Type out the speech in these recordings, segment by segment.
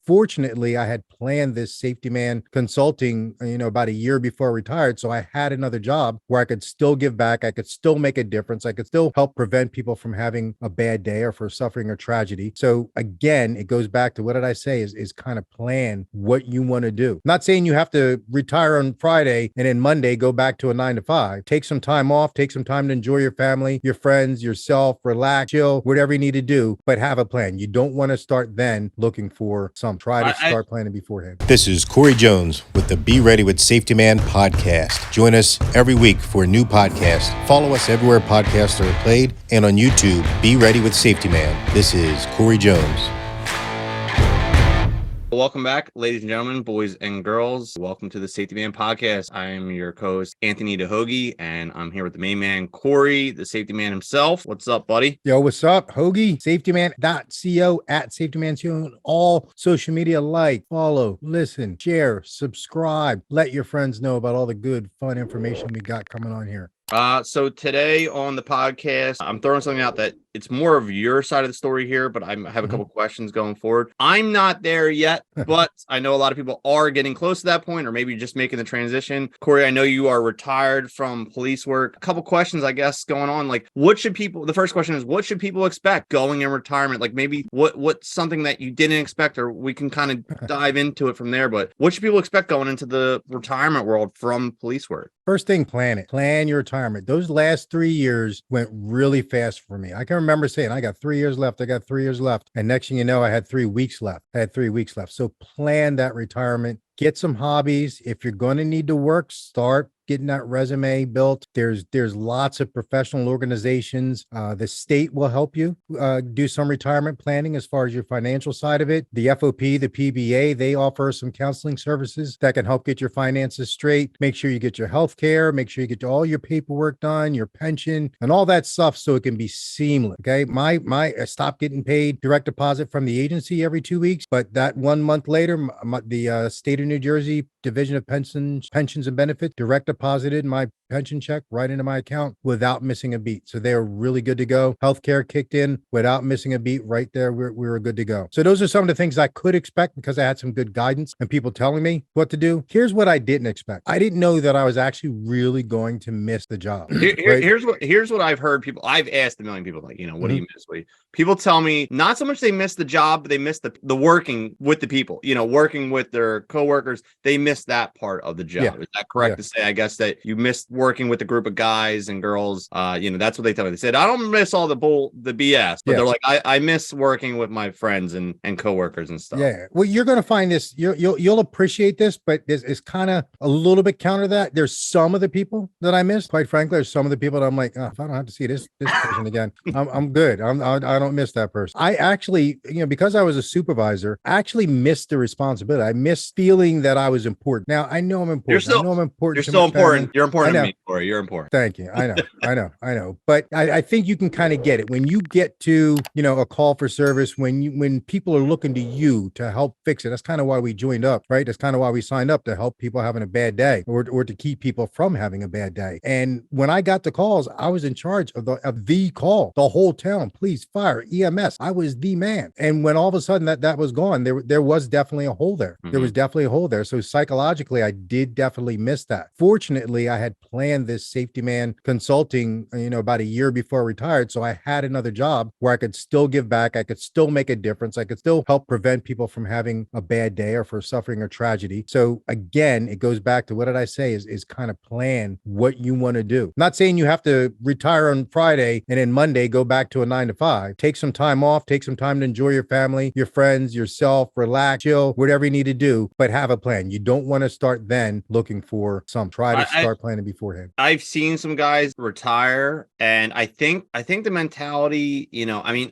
Fortunately, I had planned this safety man consulting, about a year before I retired. So I had another job where I could still give back. I could still make a difference. I could still help prevent people from having a bad day or for suffering a tragedy. So again, it goes back to what did I say is kind of plan what you want to do. I'm not saying you have to retire on Friday and then Monday go back to a 9 to 5. Take some time off, take some time to enjoy your family, your friends, yourself, relax, chill, whatever you need to do, but have a plan. You don't want to start then looking for some. Try to start planning beforehand. This is Corey Jones with the Be Ready with Safety Man podcast. Join us every week for a new podcast. Follow us everywhere podcasts are played and on YouTube. Be Ready with Safety Man. This is Corey Jones. Welcome back, ladies and gentlemen, boys and girls. Welcome to the Safety Man podcast. I am your co-host, Anthony DeHogie, and I'm here with the main man, Corey, the safety man himself. What's up, buddy? Yo, what's up, Hoagie? SafetyMan.co at SafetyMan.co on all social media. Like, follow, listen, share, subscribe. Let your friends know about all the good, fun information we got coming on here. So today on the podcast, I'm throwing something out that it's more of your side of the story here, but I have a couple questions going forward. I'm not there yet, but I know a lot of people are getting close to that point, or maybe just making the transition. Corey, I know you are retired from police work. A couple questions, I guess, going on. Like, the first question is, what should people expect going in retirement? Like maybe what's something that you didn't expect, or we can kind of dive into it from there, but what should people expect going into the retirement world from police work? First thing, plan it. Plan your retirement. Those last 3 years went really fast for me. I can remember saying, I got 3 years left. I got 3 years left. And next thing you know, I had 3 weeks left. So plan that retirement. Get some hobbies. If you're going to need to work, start getting that resume built. There's lots of professional organizations. The state will help you do some retirement planning as far as your financial side of it. The FOP, the PBA, they offer some counseling services that can help get your finances straight. Make sure you get your health care. Make sure you get all your paperwork done, your pension, and all that stuff so it can be seamless. Okay. I stopped getting paid direct deposit from the agency every 2 weeks, but that 1 month later, the state of New Jersey Division of Pensions and Benefits direct deposited my pension check right into my account without missing a beat. So they are really good to go. Healthcare kicked in without missing a beat right there. We were good to go. So those are some of the things I could expect because I had some good guidance and people telling me what to do. Here's what I didn't expect. I didn't know that I was actually really going to miss the job. Right? Here's what I've heard people. I've asked a million people, like, what do you miss? People tell me not so much they miss the job, but they miss the working with the people, working with their coworkers. They miss that part of the job. Yeah. Is that correct to say, I guess, that you missed working with a group of guys and girls? That's what they tell me. They said, I don't miss all the BS, but they're like, I miss working with my friends and coworkers and stuff. Yeah. Well, you're going to find this, you'll appreciate this, but it's kind of a little bit counter to that. There's some of the people that I miss, quite frankly. There's some of the people that I'm like, if I don't have to see this person again, I'm good. I don't miss that person. I actually, because I was a supervisor, I actually missed the responsibility. I missed feeling that I was important. Now I know I'm important. You're still important. You're important to me, Corey. You're important. Thank you. I know. But I think you can kind of get it when you get to, a call for service, when people are looking to you to help fix it. That's kind of why we joined up, right? That's kind of why we signed up, to help people having a bad day or to keep people from having a bad day. And when I got the calls, I was in charge of the call, the whole town, police, fire, EMS. I was the man. And when all of a sudden that was gone, there was definitely a hole there. There was definitely a hole there. So psychologically, I did definitely miss that. Fortunately, I had planned this safety man consulting, about a year before I retired. So I had another job where I could still give back. I could still make a difference. I could still help prevent people from having a bad day or for suffering a tragedy. So again, it goes back to what did I say is kind of plan what you want to do. I'm not saying you have to retire on Friday and then Monday go back to a 9 to 5. Take some time off, take some time to enjoy your family, your friends, yourself, relax, chill, whatever you need to do, but have a plan. You don't want to start then looking for some. Try to start planning beforehand. I've seen some guys retire, and I think the mentality,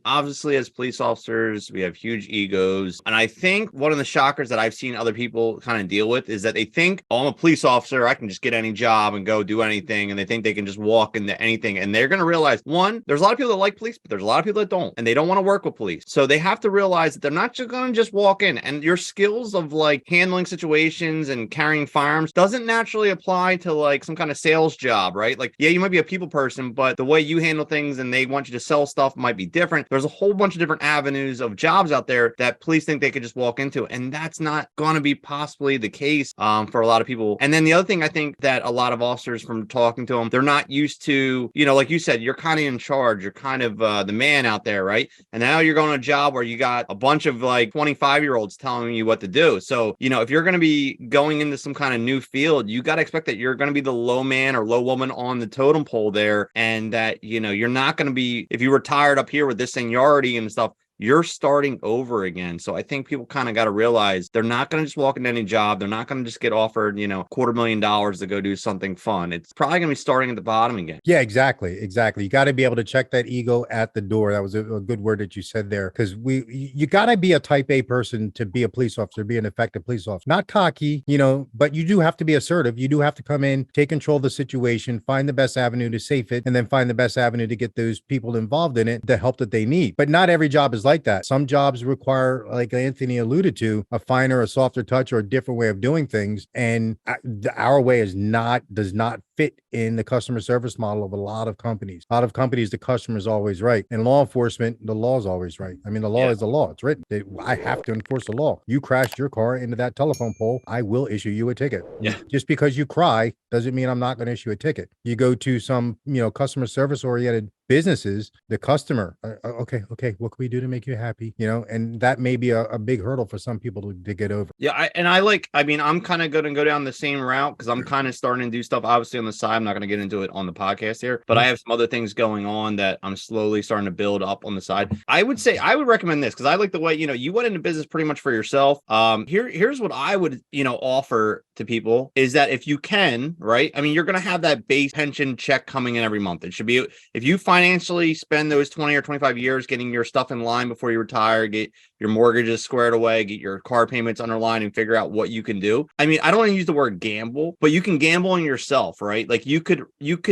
obviously as police officers, we have huge egos. And I think one of the shockers that I've seen other people kind of deal with is that they think, I'm a police officer, I can just get any job and go do anything. And they think they can just walk into anything. And they're going to realize, one, there's a lot of people that like police, but there's a lot of people that don't, and they don't want to work with police. So they have to realize that they're not just going to just walk in, and your skills of like handling situations and carrying firearms doesn't naturally apply to like some kind of sales job, right? Like, yeah, you might be a people person, but the way you handle things and they want you to sell stuff might be different. There's a whole bunch of different avenues of jobs out there that police think they could just walk into, and that's not going to be possibly the case for a lot of people. And then the other thing I think that a lot of officers, from talking to them, they're not used to, like you said, you're kind of in charge, you're kind of the man out there, right? And now you're going to a job where you got a bunch of like 25-year-olds telling you what to do. So, if you're going to be going into some kind of new field, you got to expect that you're going to be the low man or low woman on the totem pole there, and that, you're not going to be, if you were tired up here with this seniority and stuff, you're starting over again. So I think people kind of got to realize they're not going to just walk into any job. They're not going to just get offered, $250,000 to go do something fun. It's probably going to be starting at the bottom again. Yeah, exactly. You got to be able to check that ego at the door. That was a good word that you said there, because you got to be a type A person to be a police officer, be an effective police officer. Not cocky, but you do have to be assertive. You do have to come in, take control of the situation, find the best avenue to safe it, and then find the best avenue to get those people involved in it, the help that they need. But not every job is like that. Some jobs require, like Anthony alluded to, a finer, a softer touch, or a different way of doing things. And our way does not fit in the customer service model of a lot of companies. A lot of companies, the customer is always right. In law enforcement, the law is always right. I mean, the law is the law. It's written. I have to enforce the law. You crashed your car into that telephone pole, I will issue you a ticket. Yeah. Just because you cry doesn't mean I'm not going to issue a ticket. You go to some, customer service oriented businesses, the customer, okay, what can we do to make you happy? And that may be a big hurdle for some people to get over. Yeah. I'm kind of going to go down the same route, because I'm kind of starting to do stuff obviously on the side. I'm not going to get into it on the podcast here, but I have some other things going on that I'm slowly starting to build up on the side. I would recommend this, because I like the way, you went into business pretty much for yourself. Here's what I would, offer to people is that if you can, right? I mean, you're going to have that base pension check coming in every month. It should be, if you financially spend those 20 or 25 years getting your stuff in line before you retire, get your mortgages squared away, get your car payments underlined, and figure out what you can do. I mean, I don't want to use the word gamble, but you can gamble on yourself, right? Like you can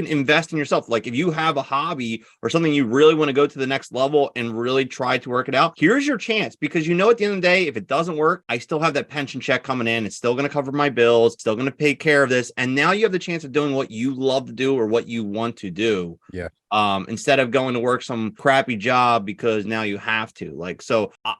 invest in yourself. Like if you have a hobby or something you really want to go to the next level and really try to work it out, here's your chance, because at the end of the day, if it doesn't work, I still have that pension check coming in. It's still going to cover my bills, still going to take care of this. And now you have the chance of doing what you love to do or what you want to do. Yeah. Instead of going to work some crappy job because now you have to.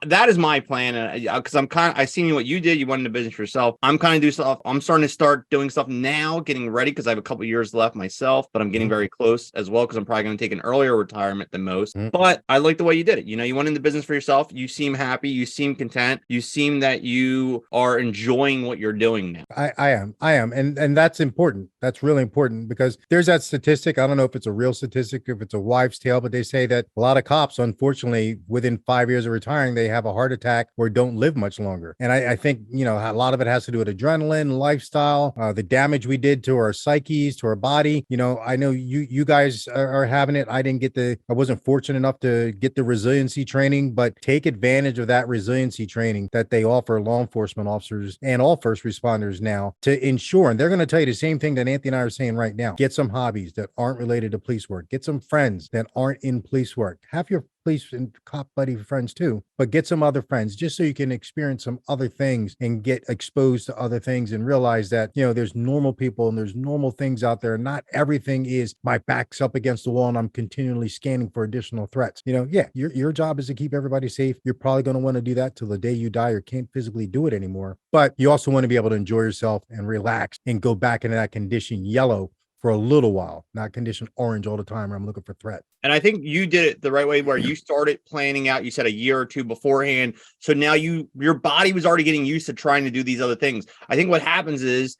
That is my plan. Because I seen what you did. You went into business for yourself. I'm kind of do stuff. I'm starting to doing stuff now, getting ready, because I have a couple years left myself, but I'm getting very close as well, because I'm probably going to take an earlier retirement than most. But I like the way you did it. You went into business for yourself. You seem happy. You seem content. You seem that you are enjoying what you're doing now. I am. And that's important. That's really important, because there's that statistic. I don't know if it's a real statistic, if it's a wives' tale, but they say that a lot of cops, unfortunately, within 5 years of retiring, they have a heart attack or don't live much longer. And I think, a lot of it has to do with adrenaline, lifestyle, the damage we did to our psyches, to our body. I know you guys are having it. I wasn't fortunate enough to get the resiliency training, but take advantage of that resiliency training that they offer law enforcement officers and all first responders now, to ensure, and they're going to tell you the same thing that Anthony and I are saying right now: get some hobbies that aren't related to police work, get some friends that aren't in police work, have your police and cop buddy friends too, but get some other friends, just so you can experience some other things and get exposed to other things, and realize that, there's normal people and there's normal things out there. Not everything is my back's up against the wall and I'm continually scanning for additional threats. Your job is to keep everybody safe. You're probably going to want to do that till the day you die or can't physically do it anymore. But you also want to be able to enjoy yourself and relax and go back into that condition yellow for a little while, not condition orange all the time where I'm looking for threat. And I think you did it the right way, where you started planning out, you said a year or two beforehand. So now your body was already getting used to trying to do these other things. I think what happens is,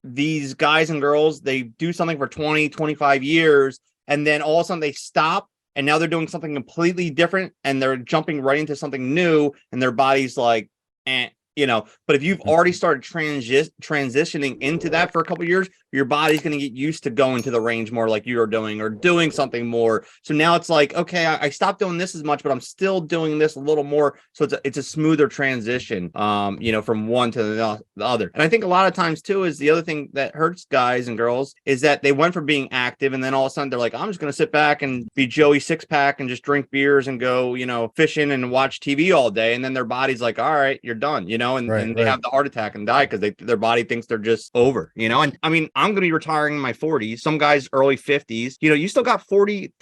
these guys and girls, they do something for 20, 25 years, and then all of a sudden they stop, and now they're doing something completely different, and they're jumping right into something new, and their body's like, but if you've already started transitioning into that for a couple of years, your body's going to get used to going to the range more like you're doing or doing something more. So now it's like, okay, I stopped doing this as much, but I'm still doing this a little more. So it's a smoother transition, from one to the other. And I think a lot of times too is the other thing that hurts guys and girls is that they went from being active and then all of a sudden they're like, I'm just going to sit back and be Joey Six-Pack and just drink beers and go, fishing and watch TV all day. And then their body's like, all right, you're done, and they have the heart attack and die because their body thinks they're just over, And I mean, I'm going to be retiring in my 40s, some guys early 50s, you still got 40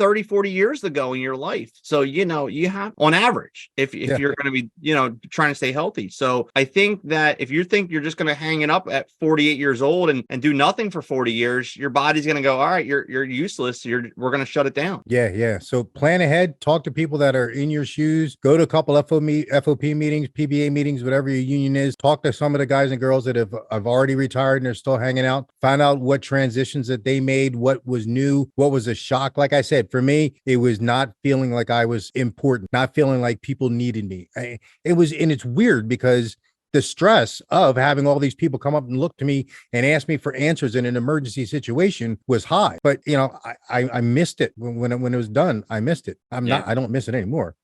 years to go in your life. So, you have on average, if you're going to be, trying to stay healthy. So I think that if you think you're just going to hang it up at 48 years old and do nothing for 40 years, your body's going to go, all right, you're useless. We're going to shut it down. Yeah. So plan ahead, talk to people that are in your shoes, go to a couple FOP meetings, PBA meetings, whatever your union is, talk to some of the guys and girls that have already retired and they're still hanging out, find out what transitions that they made, what was new, what was a shock. Like I said, for me, it was not feeling like I was important, not feeling like people needed me. And it's weird because the stress of having all these people come up and look to me and ask me for answers in an emergency situation was high. But I missed it when it was done. I missed it. I don't miss it anymore.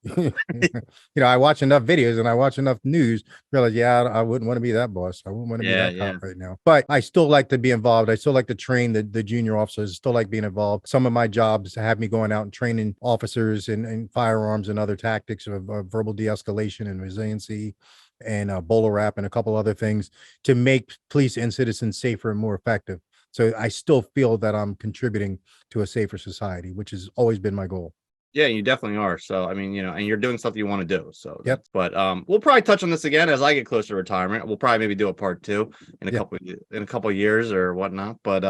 I watch enough videos and I watch enough news, realize, I wouldn't want to be that boss. I wouldn't want to be that cop right now. But I still like to be involved. I still like to train the junior officers, still like being involved. Some of my jobs have me going out and training officers and firearms and other tactics of verbal de-escalation and resiliency, and bowler wrap and a couple other things to make police and citizens safer and more effective. So I still feel that I'm contributing to a safer society, which has always been my goal. Yeah, you definitely are. So, I mean, and you're doing stuff you want to do. So, yep. But we'll probably touch on this again as I get closer to retirement. We'll probably maybe do a part 2 in a couple of years or whatnot. But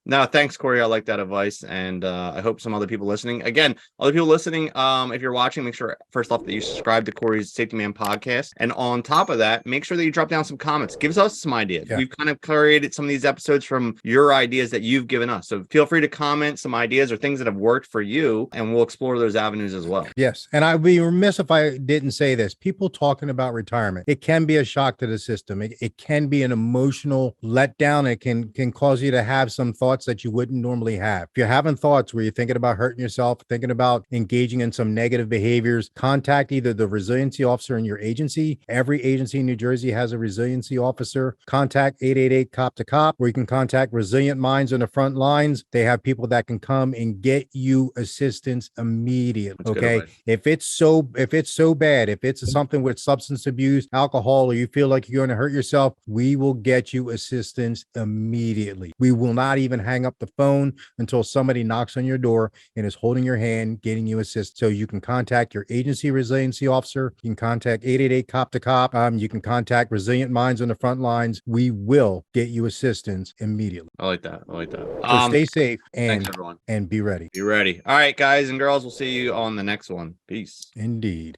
no, thanks, Corey. I like that advice, and I hope some other people listening. Again, other people listening, if you're watching, make sure first off that you subscribe to Corey's Safety Man podcast, and on top of that, make sure that you drop down some comments. Give us some ideas. Yeah. We've kind of created some of these episodes from your ideas that you've given us. So feel free to comment some ideas or things that have worked for you, and we'll explore those avenues as well. Yes. And I'd be remiss if I didn't say this. People talking about retirement, it can be a shock to the system. It can be an emotional letdown. It can cause you to have some thoughts that you wouldn't normally have. If you're having thoughts where you're thinking about hurting yourself, thinking about engaging in some negative behaviors, contact either the resiliency officer in your agency. Every agency in New Jersey has a resiliency officer. Contact 888 Cop to Cop, where you can contact Resilient Minds on the front lines. They have people that can come and get you assistance immediately. That's okay. If it's so bad, if it's something with substance abuse, alcohol, or you feel like you're going to hurt yourself, we will get you assistance immediately. We will not even hang up the phone until somebody knocks on your door and is holding your hand, getting you assistance. So you can contact your agency resiliency officer. You can contact 888 Cop to Cop. You can contact Resilient Minds on the front lines. We will get you assistance immediately. I like that. So stay safe and, thanks, everyone. And be ready. Be ready. All right, guys and girls, we'll see you on the next one. Peace. Indeed.